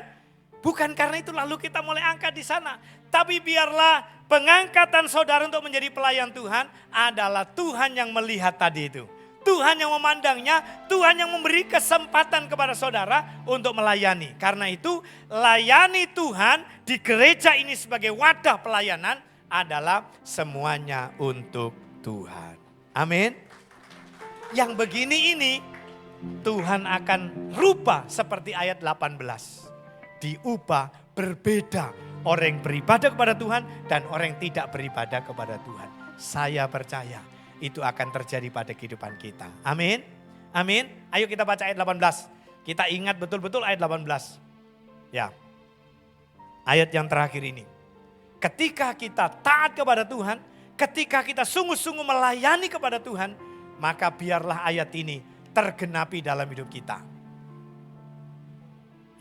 Bukan karena itu lalu kita mulai angkat di sana. Tapi biarlah pengangkatan saudara untuk menjadi pelayan Tuhan adalah Tuhan yang melihat tadi itu. Tuhan yang memandangnya, Tuhan yang memberi kesempatan kepada saudara untuk melayani. Karena itu layani Tuhan di gereja ini sebagai wadah pelayanan adalah semuanya untuk Tuhan. Amin. Yang begini ini Tuhan akan rubah seperti ayat 18. Diubah berbeda orang yang beribadah kepada Tuhan dan orang yang tidak beribadah kepada Tuhan. Saya percaya itu akan terjadi pada kehidupan kita. Amin. Amin. Ayo kita baca ayat 18. Kita ingat betul-betul ayat 18. Ya. Ayat yang terakhir ini. Ketika kita taat kepada Tuhan, ketika kita sungguh-sungguh melayani kepada Tuhan, maka biarlah ayat ini tergenapi dalam hidup kita.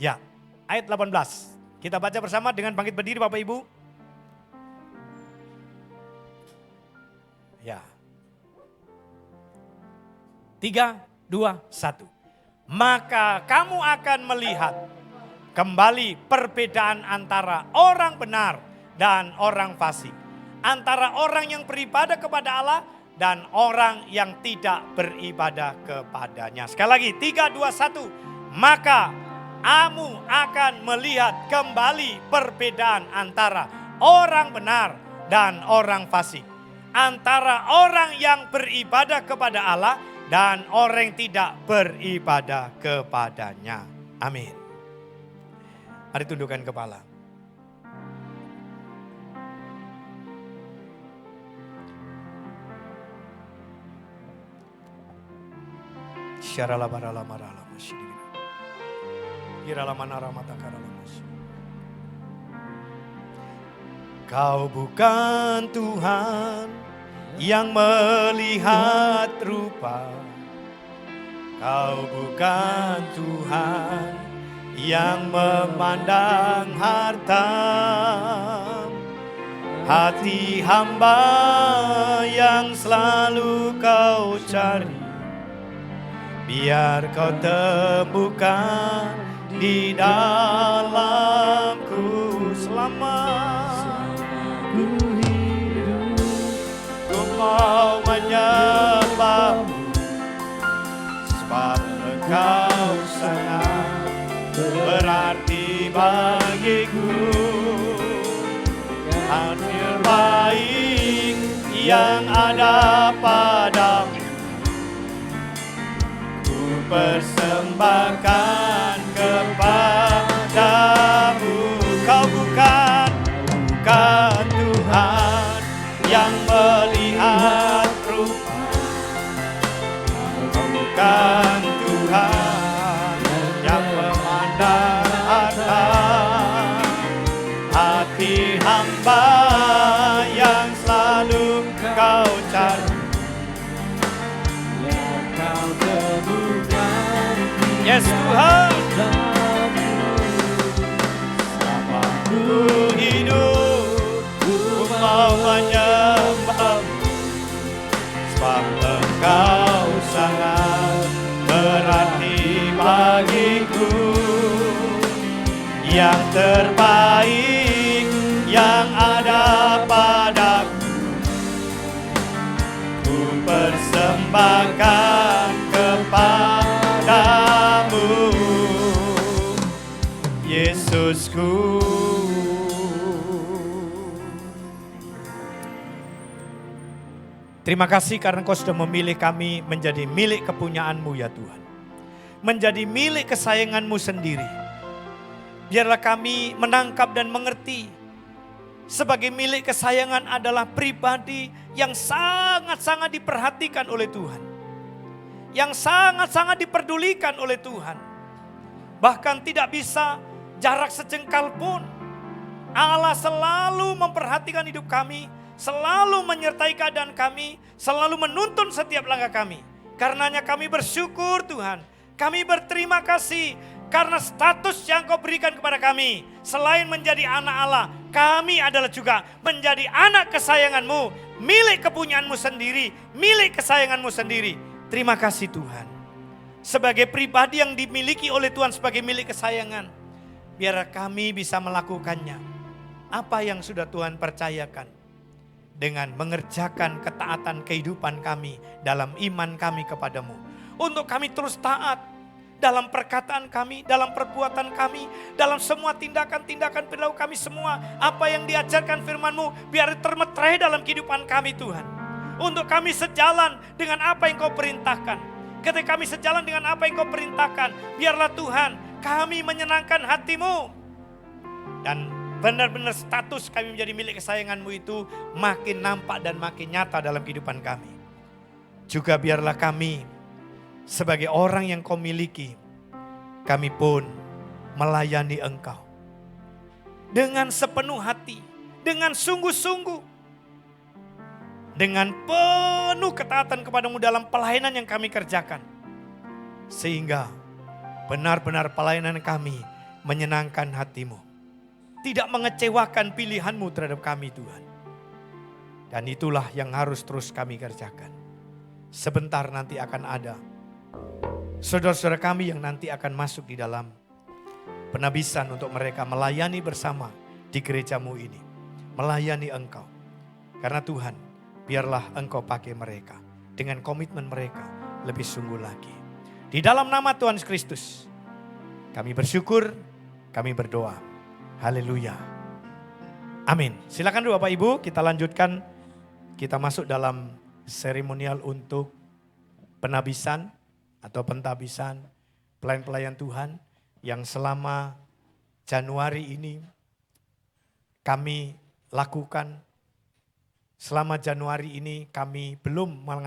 Ya, ayat 18. Kita baca bersama dengan bangkit berdiri Bapak Ibu. Ya. 3, 2, 1. Maka kamu akan melihat kembali perbedaan antara orang benar dan orang fasik. Antara orang yang beribadah kepada Allah dan orang yang tidak beribadah kepadanya. Sekali lagi, 3, 2, 1. Maka kamu akan melihat kembali perbedaan antara orang benar dan orang fasik. Antara orang yang beribadah kepada Allah dan orang yang tidak beribadah kepadanya. Amin. Mari tundukkan kepala. Kau bukan Tuhan yang melihat rupa. Kau bukan Tuhan yang memandang harta. Hati hamba yang selalu kau cari, biar kau temukan di dalamku selama ku hidup. Ku mau menyembahmu, sebab engkau sangat berarti bagiku. Hasil baik yang ada padamu persembahkan kepadamu. Kau bukan Tuhan yang melihat rupa. Kau bukan Tuhan yang memandang harta. Hati hamba yang selalu kau cari, yes Tuhan, selama ku hidup, ku mau menyembahmu, sebab engkau sangat berarti bagiku. Yang terbaik yang ada padaku, ku persembahkan kepadamu, Yesusku. Terima kasih karena Kau sudah memilih kami menjadi milik kepunyaan-Mu ya Tuhan. Menjadi milik kesayangan-Mu sendiri. Biarlah kami menangkap dan mengerti sebagai milik kesayangan adalah pribadi yang sangat-sangat diperhatikan oleh Tuhan. Yang sangat-sangat diperdulikan oleh Tuhan. Bahkan tidak bisa jarak sejengkal pun. Allah selalu memperhatikan hidup kami, selalu menyertai keadaan kami, selalu menuntun setiap langkah kami. Karenanya kami bersyukur Tuhan, kami berterima kasih karena status yang Kau berikan kepada kami. Selain menjadi anak Allah, kami adalah juga menjadi anak kesayangan-Mu, milik kepunyaan-Mu sendiri, milik kesayangan-Mu sendiri. Terima kasih Tuhan. Sebagai pribadi yang dimiliki oleh Tuhan sebagai milik kesayangan, biar kami bisa melakukannya. Apa yang sudah Tuhan percayakan. dengan mengerjakan ketaatan kehidupan kami dalam iman kami kepadamu. Untuk kami terus taat dalam perkataan kami, dalam perbuatan kami, dalam semua tindakan-tindakan perilaku kami semua. Apa yang diajarkan firman-Mu biar termeterai dalam kehidupan kami Tuhan. Untuk kami sejalan dengan apa yang Kau perintahkan. Ketika kami sejalan dengan apa yang Kau perintahkan, biarlah Tuhan kami menyenangkan hati-Mu. Dan benar-benar status kami menjadi milik kesayangan-Mu itu makin nampak dan makin nyata dalam kehidupan kami. Juga biarlah kami sebagai orang yang Kau miliki, kami pun melayani Engkau dengan sepenuh hati, dengan sungguh-sungguh, dengan penuh ketaatan kepadamu dalam pelayanan yang kami kerjakan. Sehingga benar-benar pelayanan kami menyenangkan hati-Mu. Tidak mengecewakan pilihan-Mu terhadap kami Tuhan. Dan itulah yang harus terus kami kerjakan. Sebentar nanti akan ada saudara-saudara kami yang nanti akan masuk di dalam penabisan untuk mereka melayani bersama di gereja-Mu ini. Melayani Engkau. Karena Tuhan, biarlah Engkau pakai mereka dengan komitmen mereka lebih sungguh lagi. Di dalam nama Tuhan Yesus Kristus, kami bersyukur, kami berdoa. Haleluya. Amin. Silakan dulu Bapak Ibu, kita lanjutkan. Kita masuk dalam seremonial untuk penabisan atau pentabisan pelayan-pelayan Tuhan yang selama Januari ini kami lakukan. Selama Januari ini kami belum